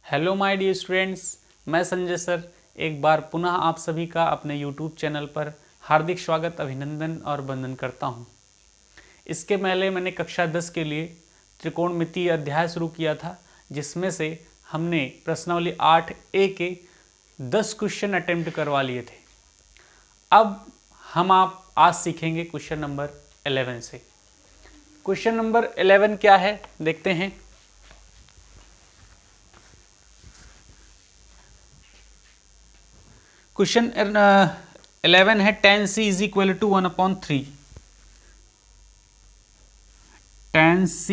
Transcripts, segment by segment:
Hello my dear students, मैं Sanjay sir एक बार पुनः आप सभी का अपने यूट्यूब चैनल पर हार्दिक स्वागत, अभिनंदन और वंदन करता हूं। इसके पहले मैंने कक्षा 10 के लिए त्रिकोणमितीय अध्याय शुरू किया था, जिसमें से हमने प्रश्नावली 8A के 10 क्वेश्चन अटेम्प्ट करवा लिए थे। अब हम आज सीखेंगे क्वेश्चन नंबर 11 से। क्वेश्चन नंबर 11 क्या है देखते हैं। क्वेश्चन 11 है tan c is equal to 1/3। tan c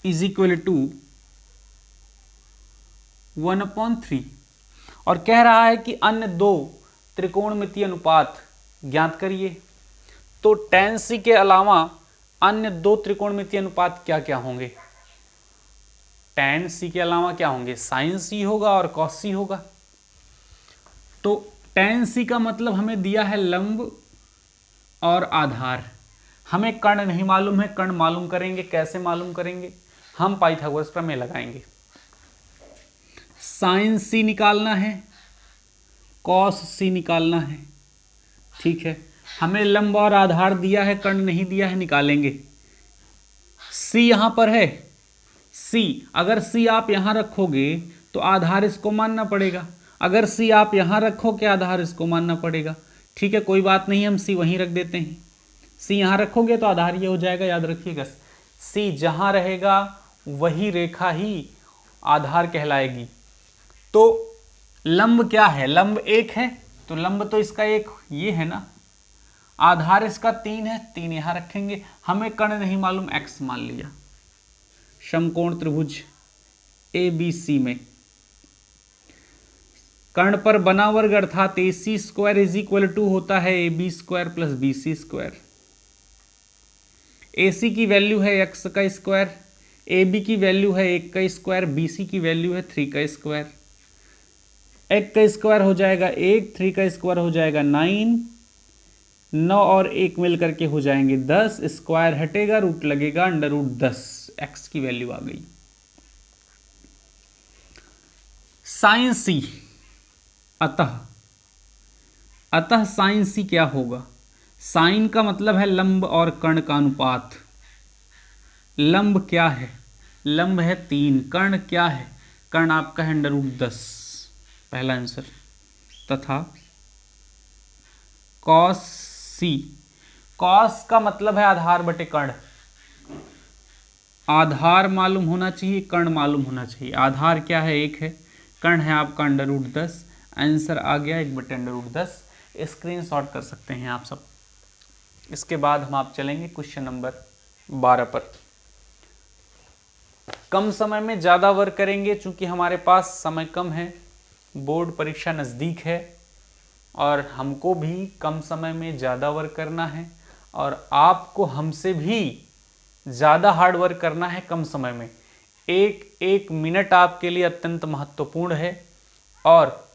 is equal to 1/3 और कह रहा है कि अन्य दो त्रिकोणमितीय अनुपात ज्ञात करिए। तो tan c के अलावा अन्य दो त्रिकोणमितीय अनुपात क्या क्या होंगे? tan c के अलावा क्या होंगे? sin c होगा और cos c होगा। तो tan c का मतलब हमें दिया है लंब और आधार। हमें कर्ण नहीं मालूम है, कर्ण मालूम करेंगे। कैसे मालूम करेंगे? हम पाइथागोरस प्रमेय लगाएंगे। sin c निकालना है, cos c निकालना है। ठीक है, हमें लंब और आधार दिया है, कर्ण नहीं दिया है, निकालेंगे। c यहां पर है। c अगर c आप यहां रखोगे तो आधार इसको मानना पड़ेगा। अगर c आप यहां रखोगे आधार इसको मानना पड़ेगा। ठीक है, कोई बात नहीं, हम c वहीं रख देते हैं। c यहां रखोगे तो आधार ये हो जाएगा, याद रखिएगा। c जहां रहेगा वही रेखा ही आधार कहलाएगी। तो लंब क्या है? लंब 1 है, तो लंब तो इसका 1 ये है ना। आधार इसका 3 है, 3 यहां रखेंगे। हमें कर्ण नहीं मालूम, x मान लिया। समकोण त्रिभुज ABC में कर्ण पर बना वर्ग अर्थात AC² इज इक्वल टू होता है AB² प्लस BC²। AC की वैल्यू है x का स्क्वायर, AB की वैल्यू है 1 का स्क्वायर, BC की वैल्यू है 3 का स्क्वायर। 1 का स्क्वायर हो जाएगा 1, 3 का स्क्वायर हो जाएगा 9, 9 और 1 मिल करके हो जाएंगे 10। स्क्वायर हटेगा, रूट लगेगा, अंडर रूट 10। x की वैल्यू आ गई। sin c अतः sin c क्या होगा? sin का मतलब है लंब और कर्ण का अनुपात। लंब क्या है? लंब है 3। कर्ण क्या है? कर्ण आपका है अंडर रूट 10, पहला आंसर। तथा cos c, cos का मतलब है आधार बटे कर्ण। आधार मालूम होना चाहिए, कर्ण मालूम होना चाहिए। आधार क्या है? 1 है, कर्ण है आपका अंडर रूट 10। आंसर आ गया 1 बटे अंडर रूट 10। स्क्रीनशॉट कर सकते हैं आप सब। इसके बाद हम आप चलेंगे क्वेश्चन नंबर 12 पर। कम समय में ज़्यादा वर्क करेंगे, चूंकि हमारे पास समय कम है, बोर्ड परीक्षा नज़दीक है और हमको भी कम समय में ज़्यादा वर्क करना है और आपको हमसे भी ज़्यादा हार्ड वर्क करना है कम समय में। एक एक मिनट आपके लिए अत्यंत महत्वपूर्ण है और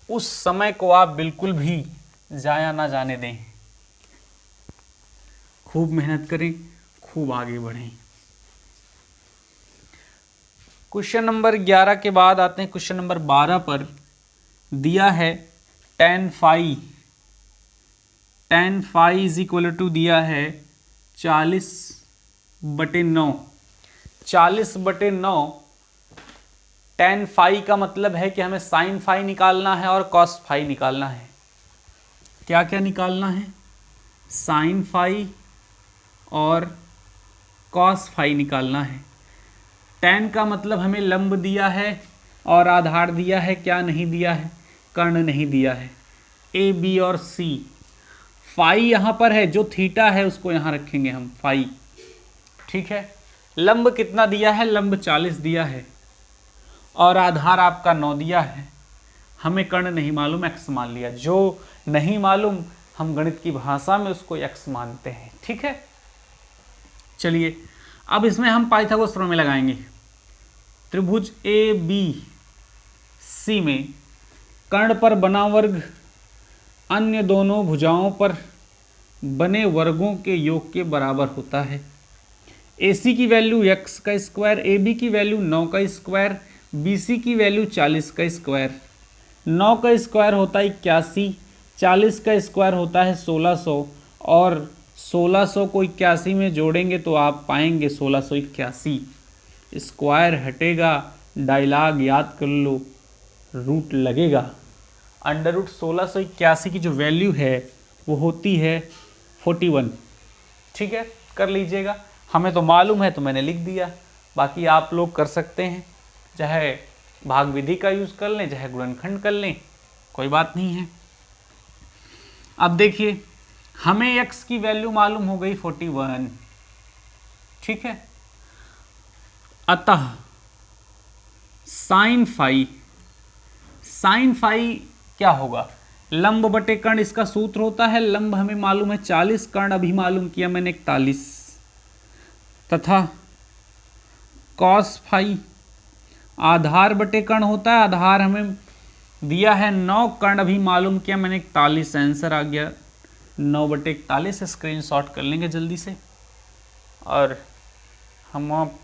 उस समय को आप बिल्कुल भी जाया ना जाने दें। खूब मेहनत करें, खूब आगे बढ़ें। क्वेश्चन नंबर 11 के बाद आते हैं क्वेश्चन नंबर 12 पर। दिया है tan phi is equal to दिया है 40/9। 40/9 tan phi का मतलब है कि हमें sin phi निकालना है और cos phi निकालना है। क्या क्या निकालना है? sin phi और cos phi निकालना है। tan का मतलब हमें लंब दिया है और आधार दिया है। क्या नहीं दिया है? कर्ण नहीं दिया है। A, B और C। phi यहाँ पर है, जो थीटा है उसको यहाँ रखेंगे हम, phi। ठीक है, लंब कितना दिया है? लंब 40 दिया है और आधार आपका 9 दिया है। हमें कर्ण नहीं मालूम, x मान लिया। जो नहीं मालूम हम गणित की भाषा में उसको x मानते हैं। ठीक है, चलिए अब इसमें हम पाइथागोरस प्रमेय लगाएंगे। त्रिभुज ABC में कर्ण पर बना वर्ग अन्य दोनों भुजाओं पर बने वर्गों के योग के बराबर होता है। AC की वैल्यू x का स्क्वायर, AB की वैल्यू 9 का स्क्वायर, BC की वैल्यू 40 का स्क्वायर। 9 का स्क्वायर होता है 81, 40 का स्क्वायर होता है 1600 और 1600 को 81 में जोड़ेंगे तो आप पाएंगे 1681। स्क्वायर हटेगा, डायलॉग याद कर लो, रूट लगेगा। अंडर रूट 1681 की जो वैल्यू है वो होती है 41। ठीक है, कर लीजिएगा, हमें तो मालूम है तो मैंने लिख दिया, बाकी आप लोग कर सकते हैं, चाहे भाग विधि का यूज़ कर लें चाहे गुणनखंड कर लें, कोई बात नहीं है। अब देखिए हमें x की वैल्यू मालूम हो गई 41। ठीक है, अतः साइन फाई क्या होगा, लंब बटे कर्ण, इसका सूत्र होता है लंब हमें मालूम है 40, कर्ण अभी मालूम किया मैंने 41, तथा कॉस फाई आधार बटे कर्ण होता है, आधार हमें दिया है 9, कर्ण अभी मालूम किया मैंने 41, आंसर आ गया 9/41। स्क्रीनशॉट कर लेंगे जल्दी से और हम आप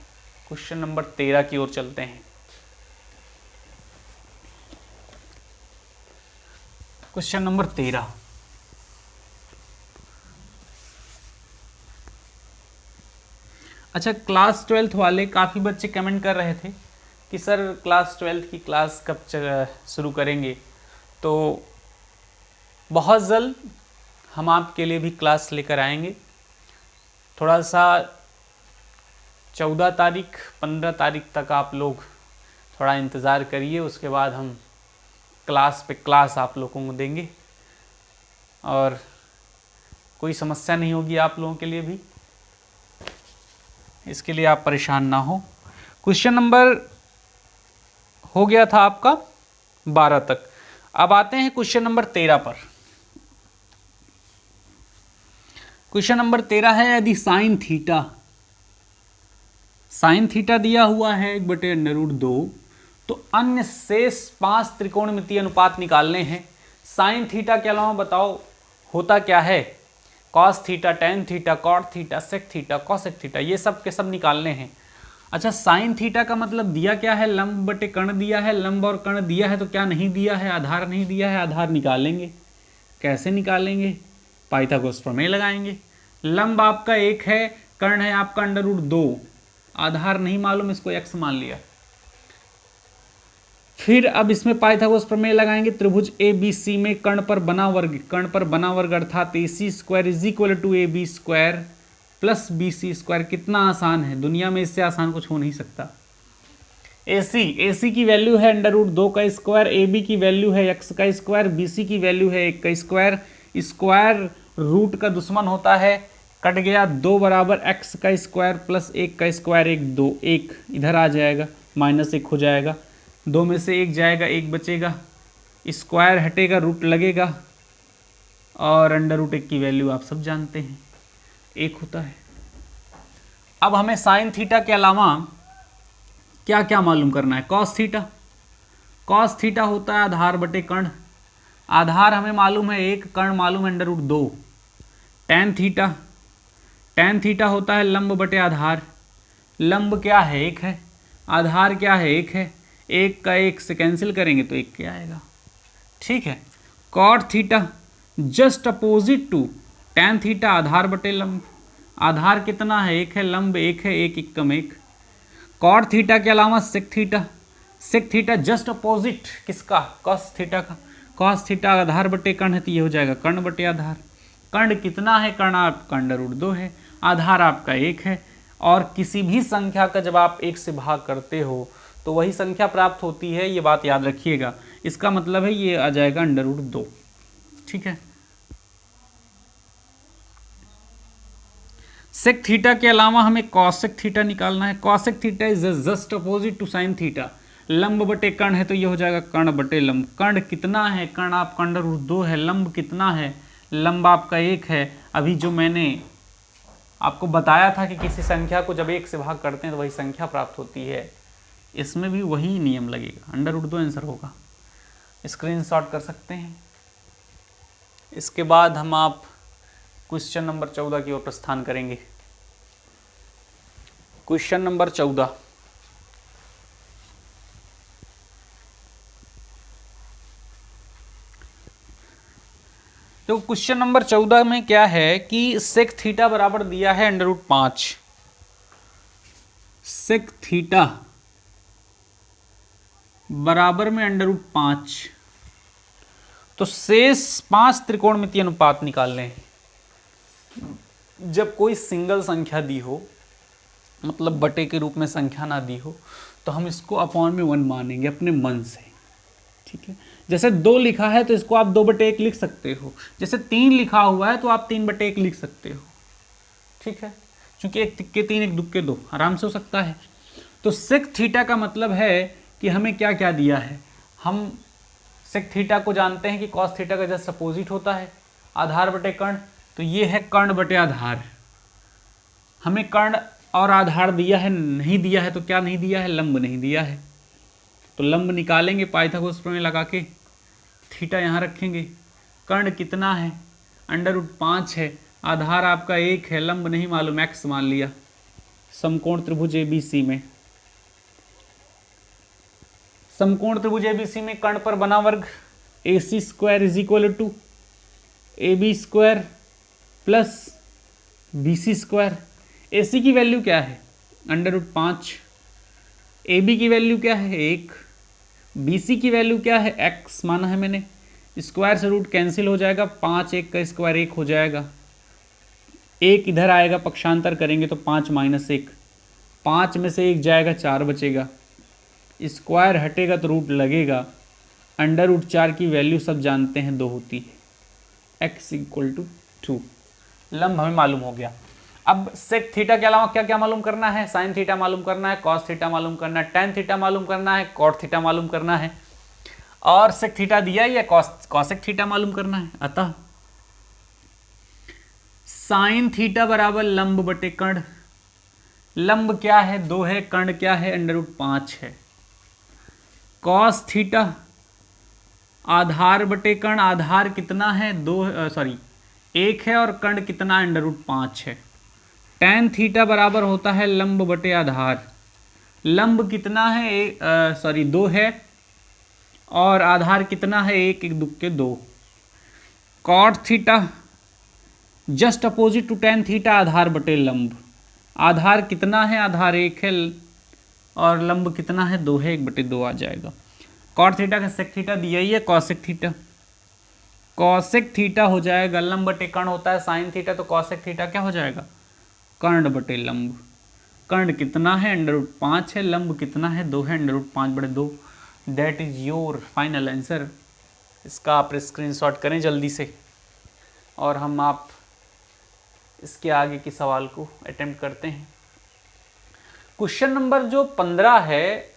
क्वेश्चन नंबर 13 की ओर चलते हैं। क्वेश्चन नंबर 13, अच्छा क्लास 12th वाले काफ़ी बच्चे कमेंट कर रहे थे कि सर क्लास 12th की क्लास कब शुरू करेंगे, तो बहुत जल्द हम आपके लिए भी क्लास लेकर आएंगे। थोड़ा सा 14 तारीख 15 तारीख तक आप लोग थोड़ा इंतज़ार करिए, उसके बाद हम क्लास पे क्लास आप लोगों को देंगे और कोई समस्या नहीं होगी आप लोगों के लिए भी, इसके लिए आप परेशान ना हो। क्वेश्चन नंबर हो गया था आपका 12 तक, अब आते हैं क्वेश्चन नंबर 13 पर। क्वेश्चन नंबर 13 है, यदि साइन थीटा दिया हुआ है 1/√2 तो अन्य शेष 5 त्रिकोणमितीय अनुपात निकालने हैं। साइन थीटा के अलावा बताओ होता क्या है, cos theta, tan theta, cot theta, sec theta, cosec theta, ये सब के सब निकालने हैं। अच्छा साइन थीटा का मतलब दिया क्या है, लंब बटे कर्ण दिया है, लंब और कर्ण दिया है तो क्या नहीं दिया है, आधार नहीं दिया है, आधार निकालेंगे। कैसे निकालेंगे, पाइथागोरस प्रमेय लगाएंगे। लंब आपका 1 है, कर्ण है आपका √2, आधार नहीं मालूम, इसको x मान लिया। फिर अब इसमें पाइथागोरस प्रमेय लगाएंगे, त्रिभुज ABC में कर्ण पर बना वर्ग अर्थात AC² = AB² + BC²। कितना आसान है, दुनिया में इससे आसान कुछ हो नहीं सकता। AC की वैल्यू है √2 का स्क्वायर, AB की वैल्यू है x का स्क्वायर, BC की वैल्यू है 1 का स्क्वायर। स्क्वायर रूट का दुश्मन होता है, कट गया, 2 = x का स्क्वायर + 1 का स्क्वायर, 1 2 1 इधर आ जाएगा, -1 हो जाएगा, 2 में से 1 जाएगा, 1 बचेगा, स्क्वायर हटेगा, रूट लगेगा और √1 की वैल्यू आप सब जानते हैं 1 होता है। अब हमें साइन थीटा के अलावा क्या क्या मालूम करना है, कॉस थीटा होता है आधार बटे कर्ण, आधार हमें मालूम है 1, कर्ण मालूम है √2। टेन थीटा होता है लंब बटे आधार, लंब क्या है 1 है, आधार क्या है 1 है, 1 का 1 से कैंसिल करेंगे तो 1 क्या आएगा। ठीक है, cot theta just opposite to tan theta, आधार बटे लंब, आधार कितना है 1 है, लंब 1 है, 1 = 1। कॉट थीटा के अलावा सेक थीटा जस्ट अपोजिट किसका, कॉस थीटा का, कॉस थीटा आधार बटे कर्ण है तो ये हो जाएगा कर्ण बटे आधार। कर्ण कितना है, कर्ण आपका √2 है, आधार आपका 1 है, और किसी भी संख्या का जब आप 1 से भाग करते हो तो वही संख्या प्राप्त होती है, ये बात याद रखिएगा। इसका मतलब है ये आ जाएगा √2। ठीक है, सेक थीटा के अलावा हमें कॉसेक थीटा निकालना है। Cosec theta is just opposite to sine theta, लंब बटे कर्ण है तो ये हो जाएगा कर्ण बटे लंब। कर्ण कितना है, कर्ण आपका √2 है, लंब कितना है, लंब आपका 1 है। अभी जो मैंने आपको बताया था कि किसी संख्या को जब 1 से भाग करते हैं तो वही संख्या प्राप्त होती है, इसमें भी वही नियम लगेगा, √2 आंसर होगा, स्क्रीनशॉट कर सकते हैं। इसके बाद हम आप क्वेश्चन नंबर 14 की ओर प्रस्थान करेंगे। Question number 14। तो क्वेश्चन नंबर 14 में क्या है कि सेक थीटा बराबर दिया है √5। सेक थीटा बराबर में √5। तो शेष 5 त्रिकोणमितीय अनुपात निकालने हैं। जब कोई सिंगल संख्या दी हो, मतलब बटे के रूप में संख्या ना दी हो, तो हम इसको अपॉन में 1 मानेंगे अपने मन से। ठीक है, जैसे 2 लिखा है तो इसको आप 2/1 लिख सकते हो। जैसे 3 लिखा हुआ है तो आप 3/1 लिख सकते हो। ठीक है, क्योंकि एक तिक्के 3 एक दुक्के 2 आराम से हो सकता है। तो सेक थीटा का मतलब है कि हमें क्या क्या दिया है। हम सेक थीटा को जानते हैं कि कॉस थीटा का जस्ट अपोजिट होता है, आधार बटे कर्ण। तो ये है कर्ण बटे आधार। हमें कर्ण और आधार दिया है, नहीं दिया है तो क्या नहीं दिया है, लंब नहीं दिया है। तो लंब निकालेंगे पाइथागोरस प्रमेय लगा के, थीटा यहाँ रखेंगे। कर्ण कितना है, √5 है, आधार आपका 1 है, लंब नहीं मालूम, x मान लिया। समकोण त्रिभुज ABC में, समकोण त्रिभुज ABC में कर्ण पर बना वर्ग AC² = AB² + BC²। AC की वैल्यू क्या है, √5। AB की वैल्यू क्या है, 1। BC की वैल्यू क्या है, x माना है मैंने। स्क्वायर से रूट कैंसिल हो जाएगा, 5 1 का स्क्वायर 1 हो जाएगा। 1 इधर आएगा, पक्षांतर करेंगे तो 5 - 1, 5 में से 1 जाएगा, 4 बचेगा। स्क्वायर हटेगा तो रूट लगेगा। √4 की वैल्यू सब जानते हैं 2 होती है। x = 2। लंब हमें मालूम हो गया। अब सेक थीटा के अलावा क्या क्या मालूम करना है, साइन थीटा मालूम करना है, कॉस थीटा मालूम करना है, टेन थीटा मालूम करना है, कॉट थीटा मालूम करना है, और सेक थीटा दिया ही है, कॉसेक थीटा मालूम करना है। अतः साइन थीटा बराबर लंब बटे कर्ण। लंब क्या है, 2 है, कर्ण क्या है, √5 है। कॉस थीटा आधार बटे कर्ण, आधार कितना है, 1 है, और कर्ण कितना, √5 है। टेन थीटा बराबर होता है लंब बटे आधार। लंब कितना है, 2 है, और आधार कितना है, 1 1 दुक्के 2। Cot theta just opposite to tan theta, आधार बटे लंब। आधार कितना है, आधार 1 है, और लंब कितना है, 2 है, 1/2 आ जाएगा। कॉट थीटा का सेक थीटा दिया ही है, कॉसेक थीटा। कॉसेक थीटा हो जाएगा, लंब बटे कर्ण होता है साइन थीटा, तो कॉसेक थीटा क्या हो जाएगा, कर्ण बटे लंब। कर्ण कितना है, √5 है, लंब कितना है, 2 है, √5/2। That is your final answer. इसका आप स्क्रीनशॉट करें जल्दी से, और हम आप इसके आगे के सवाल को अटेम्प्ट करते हैं। क्वेश्चन नंबर जो 15 है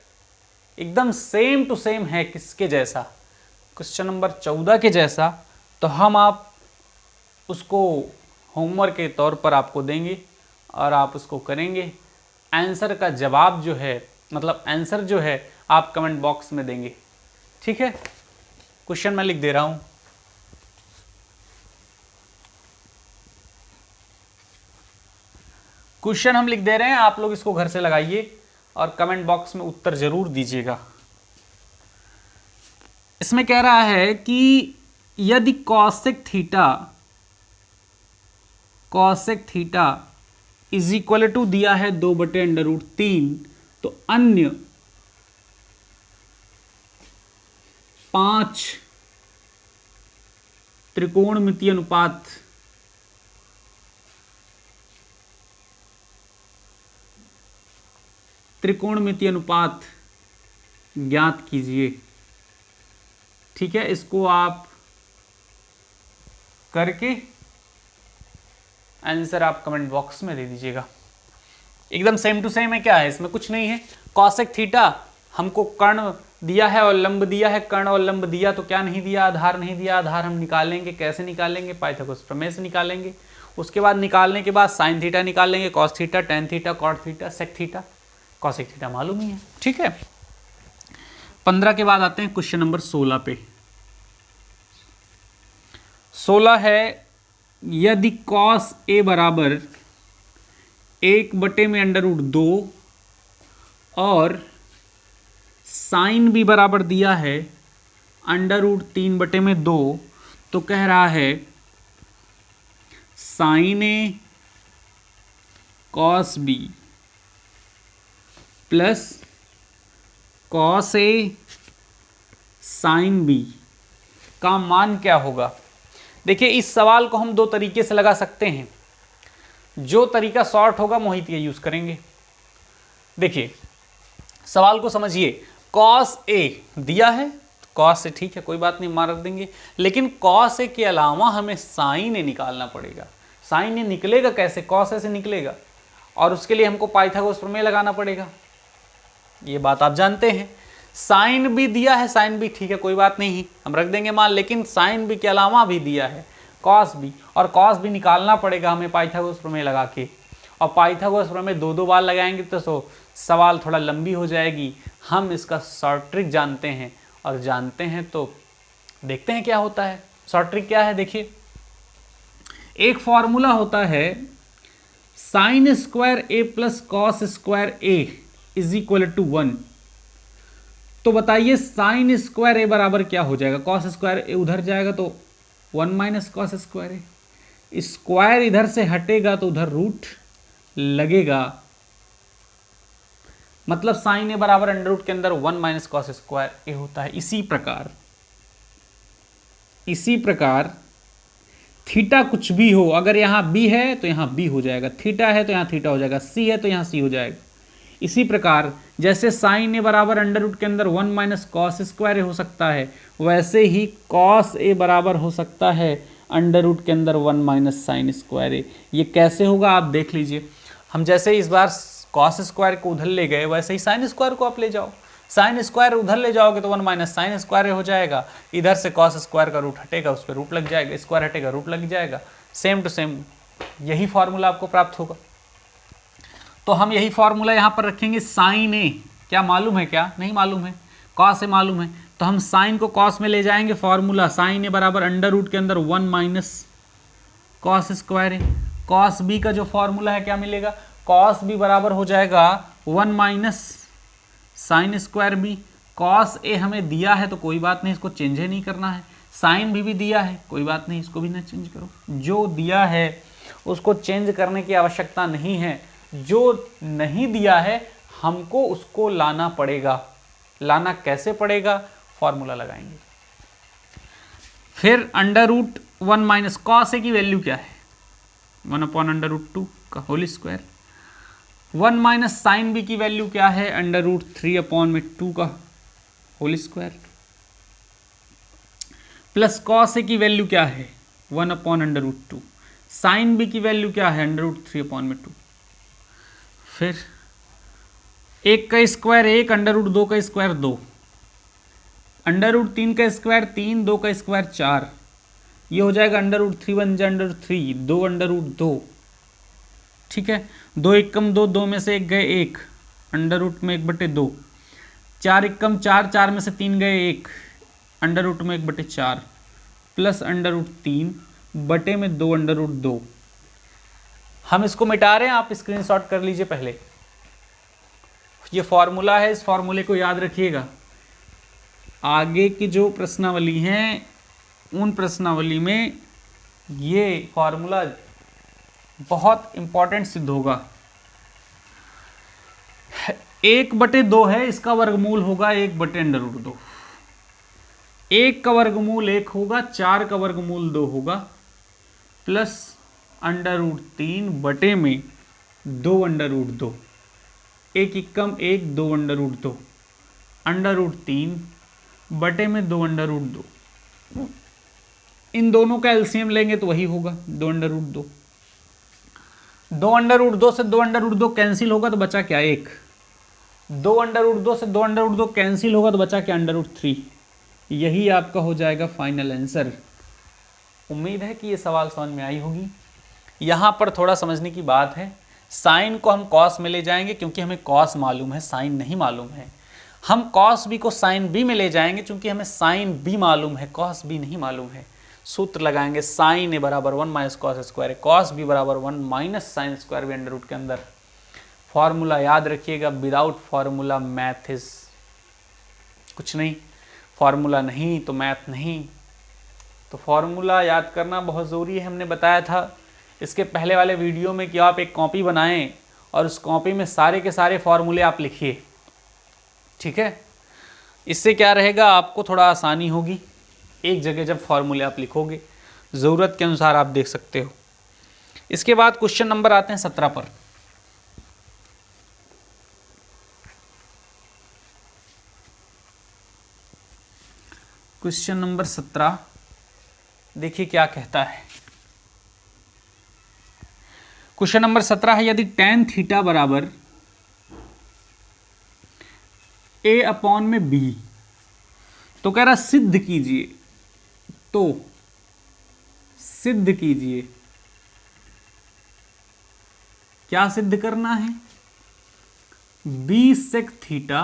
एकदम सेम टू सेम है, किसके जैसा, क्वेश्चन नंबर 14 के जैसा। तो हम आप उसको होमवर्क के तौर पर आपको देंगे और आप उसको करेंगे। आंसर का जवाब जो है, मतलब आंसर जो है, आप कमेंट बॉक्स में देंगे। ठीक है, क्वेश्चन मैं लिख दे रहा हूं। क्वेश्चन हम लिख दे रहे हैं, आप लोग इसको घर से लगाइए और कमेंट बॉक्स में उत्तर जरूर दीजिएगा। इसमें कह रहा है कि यदि कॉसेक थीटा = दिया है 2/√3, तो अन्य 5 त्रिकोणमितीय अनुपात ज्ञात कीजिए। ठीक है, इसको आप करके आंसर आप कमेंट बॉक्स में दे दीजिएगा। एकदम सेम टू सेम है, क्या है इसमें, कुछ नहीं है। कॉसेक थीटा हमको कर्ण दिया है और लंब दिया है, कर्ण और लंब दिया तो क्या नहीं दिया, आधार नहीं दिया। आधार हम निकालेंगे, कैसे निकालेंगे, पाइथागोरस प्रमेय से निकालेंगे। उसके बाद निकालने के बाद साइन थीटा निकाल लेंगे, cos theta, tan theta, cot theta, sec theta, cosec theta मालूम ही है। ठीक है, 15 के बाद आते हैं क्वेश्चन नंबर 16 पे। 16 है, यदि cos A बराबर 1/√2 और साइन भी बराबर दिया है √3/2, तो कह रहा है साइन ए कॉस बी प्लस कॉस ए साइन बी का मान क्या होगा। देखिए इस सवाल को हम दो तरीके से लगा सकते हैं। जो तरीका शॉर्ट होगा मोहित ये यूज करेंगे। देखिए सवाल को समझिए, कॉस ए दिया है, कॉस ए ठीक है कोई बात नहीं मार देंगे, लेकिन कॉस ए के अलावा हमें साइन ए निकालना पड़ेगा। साइन ए निकलेगा कैसे, कॉस ए से निकलेगा, और उसके लिए हमको पाइथागोरस प्रमेय लगाना पड़ेगा। ये बात आप जानते हैं। साइन भी दिया है, साइन भी ठीक है कोई बात नहीं हम रख देंगे मान, लेकिन साइन भी के अलावा भी दिया है कॉस भी, और कॉस भी निकालना पड़ेगा हमें पाइथागोरस प्रमेय लगा के, और पाइथागोरस प्रमेय दो बार लगाएंगे तो सवाल थोड़ा लंबी हो जाएगी। हम इसका शॉर्ट ट्रिक जानते हैं, और जानते हैं तो देखते हैं क्या होता है। शॉर्ट ट्रिक क्या है, देखिए एक फॉर्मूला होता है sine square A plus cos square A is equal to 1। तो बताइए साइन स्क्वायर ए बराबर क्या हो जाएगा, कॉस स्क्वायर ए उधर जाएगा तो 1 माइनस कॉस स्क्वायर ए, स्क्वायर इधर से हटेगा तो उधर रूट लगेगा, मतलब साइन ए बराबर अंडर रूट के अंदर 1 माइनस कॉस स्क्वायर ए होता है। इसी प्रकार थीटा कुछ भी हो, अगर यहाँ बी है तो यहाँ बी हो जाएगा, थीटा है तो यहाँ थीटा हो जाएगा, सी है तो यहाँ सी हो जाएगा। इसी प्रकार जैसे साइन ए बराबर अंडर रूट के अंदर 1 माइनस कॉस स्क्वायर ए हो सकता है, वैसे ही कॉस ए बराबर हो सकता है अंडर रूट के अंदर 1 माइनस साइन स्क्वायर ए। ये कैसे होगा आप देख लीजिए। हम जैसे इस बार कॉस स्क्वायर को उधर ले गए, वैसे ही साइन स्क्वायर को आप ले जाओ। साइन स्क्वायर उधर ले जाओगे तो 1 माइनस साइन स्क्वायर हो जाएगा, इधर से कॉस स्क्वायर का रूट हटेगा उस पर रूट लग जाएगा, स्क्वायर हटेगा रूट लग जाएगा, सेम टू सेम यही फॉर्मूला आपको प्राप्त होगा। तो हम यही फॉर्मूला यहाँ पर रखेंगे। साइन ए क्या मालूम है, क्या नहीं मालूम है, कॉस ए मालूम है, तो हम साइन को कॉस में ले जाएंगे। फॉर्मूला साइन ए बराबर अंडर रूट के अंदर 1 माइनस कॉस स्क्वायर ए। कॉस बी का जो फॉर्मूला है क्या मिलेगा, कॉस बी बराबर हो जाएगा 1 minus sine square B. Cos A हमें दिया है तो कोई बात नहीं, इसको चेंज ही नहीं करना है। साइन भी दिया है कोई बात नहीं, इसको भी ना चेंज करो। जो दिया है उसको चेंज करने की आवश्यकता नहीं है, जो नहीं दिया है हमको उसको लाना पड़ेगा। लाना कैसे पड़ेगा, फॉर्मूला लगाएंगे। फिर under root 1 minus cos A की वैल्यू क्या है, 1/√2 का whole square. 1 minus sine B की वैल्यू क्या है, अंडर रूट 3/2 का whole square. Plus cos A की वैल्यू क्या है 1/√2। साइन बी की वैल्यू क्या है अंडर रूट 3/2। फिर 1 का स्क्वायर 1, अंडर रूट 2 का स्क्वायर 2, अंडर रूट 3 का स्क्वायर 3, 2 का स्क्वायर 4, ये हो जाएगा अंडर रूट 3 बन जाए अंडर रूट 3, 2 अंडर रूट 2, ठीक है। 2 एकम 2, 2 में से 1 गए 1, अंडर रूट में 1/2, 4 एकम 4, 4 में से 3 गए 1, अंडर रूट में 1/4, प्लस अंडर रूट 3 बटे में 2 अंडर रूट 2। हम इसको मिटा रहे हैं, आप स्क्रीनशॉट कर लीजिए पहले। ये फॉर्मूला है, इस फॉर्मूले को याद रखिएगा। आगे की जो प्रश्नावली हैं उन प्रश्नावली में ये फॉर्मूला बहुत इंपॉर्टेंट सिद्ध होगा। 1/2 है, इसका वर्गमूल होगा 1/√2। 1 का वर्गमूल 1 होगा, 4 का वर्गमूल 2 होगा, प्लस अंडर रूट 3 बटे में 2 अंडर रूट 2। 1 एकम 1, 2 अंडर रूट 2, अंडर रूट 3 बटे में 2 अंडर रूट 2। इन दोनों का एलसीएम लेंगे तो वही होगा 2 अंडर रूट 2। 2 अंडर रूट 2 से 2 अंडर रूट 2 कैंसिल होगा तो बचा क्या 1। 2 अंडर रूट 2 से 2 अंडर रूट 2 कैंसिल होगा तो बचा क्या अंडर रूट 3। यही आपका हो जाएगा फाइनल आंसर। उम्मीद है कि ये सवाल समझ में आई होगी। यहाँ पर थोड़ा समझने की बात है, साइन को हम कॉस में ले जाएंगे क्योंकि हमें कॉस मालूम है, साइन नहीं मालूम है। हम कॉस बी को साइन बी में ले जाएंगे क्योंकि हमें साइन बी मालूम है, कॉस बी नहीं मालूम है। सूत्र लगाएंगे, साइन ए बराबर 1 minus cos square, cos B बराबर 1 माइनस साइन स्क्वायर भी अंडर रूट के अंदर। फॉर्मूला याद रखिएगा, विदाउट फॉर्मूला मैथ इज कुछ नहीं, फॉर्मूला नहीं तो मैथ नहीं। तो फॉर्मूला याद करना बहुत ज़रूरी है। हमने बताया था इसके पहले वाले वीडियो में कि आप एक कॉपी बनाएं और उस कॉपी में सारे के सारे फॉर्मूले आप लिखिए, ठीक है। इससे क्या रहेगा, आपको थोड़ा आसानी होगी। एक जगह जब फॉर्मूले आप लिखोगे, ज़रूरत के अनुसार आप देख सकते हो। इसके बाद क्वेश्चन नंबर आते हैं 17 पर। क्वेश्चन नंबर 17 देखिए क्या कहता है। क्वेश्चन नंबर 17 है, यदि tan थीटा बराबर a अपॉन में b, तो कह रहा सिद्ध कीजिए, तो सिद्ध कीजिए, क्या सिद्ध करना है, b sec थीटा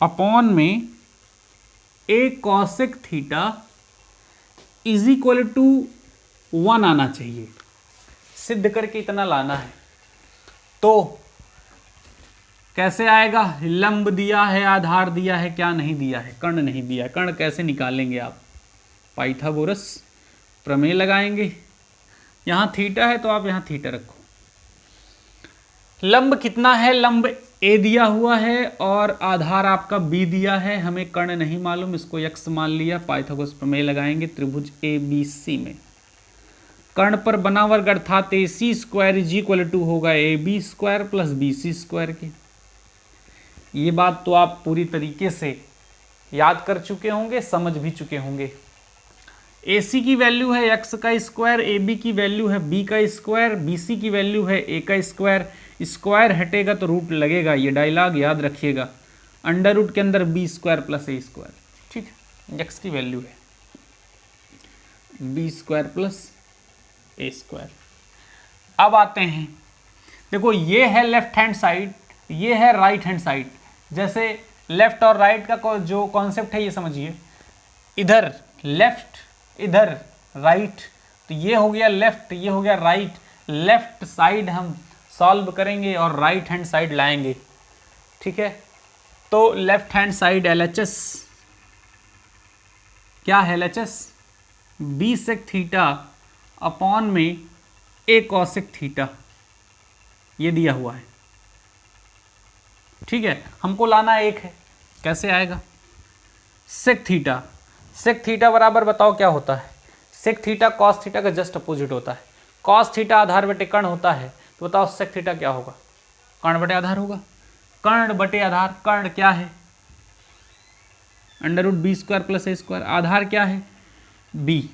अपॉन में a cosec theta is equal to 1 आना चाहिए। सिद्ध करके इतना लाना है। तो कैसे आएगा, लंब दिया है, आधार दिया है, क्या नहीं दिया है, कर्ण नहीं दिया है। कर्ण कैसे निकालेंगे आप, पाइथागोरस प्रमेय लगाएंगे। यहाँ थीटा है तो आप यहाँ थीटा रखो। लंब कितना है, लंब ए दिया हुआ है और आधार आपका बी दिया है। हमें कर्ण नहीं मालूम, इसको यक्स मान लिया। पाइथागोरस प्रमेय लगाएंगे त्रिभुज ए बी सी में। कर्ण पर बना वर्ग अर्थात A C square is equal to होगा A B square plus B C square के। ये बात तो आप पूरी तरीके से याद कर चुके होंगे, समझ भी चुके होंगे। ए सी की वैल्यू है एक्स का स्क्वायर, ए बी की वैल्यू है बी का स्क्वायर, बी सी की वैल्यू है ए का स्क्वायर। स्क्वायर हटेगा तो रूट लगेगा, ये डायलॉग याद रखिएगा। अंडर रूट के अंदर B square plus A square, ठीक है। एक्स की वैल्यू है B square plus A square. अब आते हैं, देखो ये है लेफ्ट हैंड साइड, ये है राइट हैंड साइड। जैसे लेफ्ट और राइट का जो कॉन्सेप्ट है ये समझिए, इधर लेफ्ट इधर राइट, तो ये हो गया लेफ्ट, ये हो गया राइट। लेफ्ट साइड हम सॉल्व करेंगे और राइट हैंड साइड लाएंगे, ठीक है। तो लेफ्ट हैंड साइड LHS क्या है, LHS B sec theta upon में ए कॉसेक थीटा, ये दिया हुआ है, ठीक है। हमको लाना एक है, कैसे आएगा, सेक थीटा। सेक थीटा बराबर बताओ क्या होता है, सेक थीटा कॉस थीटा का जस्ट अपोजिट होता है। कॉस थीटा आधार बटे कर्ण होता है, तो बताओ सेक थीटा क्या होगा, कर्ण बटे आधार होगा। कर्ण बटे आधार, कर्ण क्या है, under root B square plus A square. आधार क्या है, B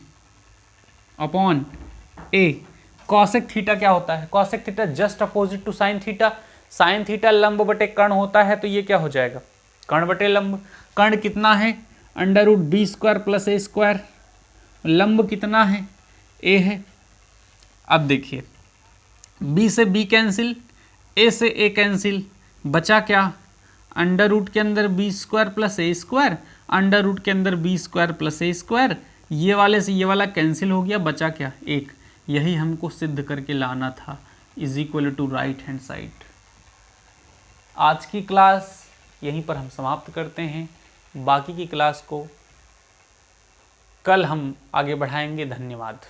upon A. Cosec theta क्या होता है, cosec theta just opposite to sine theta. Sine theta लंब बटे कर्ण होता है, तो ये क्या हो जाएगा, कर्ण बटे लंब। कर्ण कितना है, under root B square plus A square. लंब कितना है, ए है। अब देखिए, बी से बी कैंसिल, ए से ए कैंसिल, बचा क्या, अंडर रूट के अंदर B square plus A square, under root के अंदर B square plus A square. ये वाले से ये वाला कैंसिल हो गया, बचा क्या, एक। यही हमको सिद्ध करके लाना था, is equal to right hand side. आज की क्लास यहीं पर हम समाप्त करते हैं, बाकी की क्लास को कल हम आगे बढ़ाएंगे। धन्यवाद।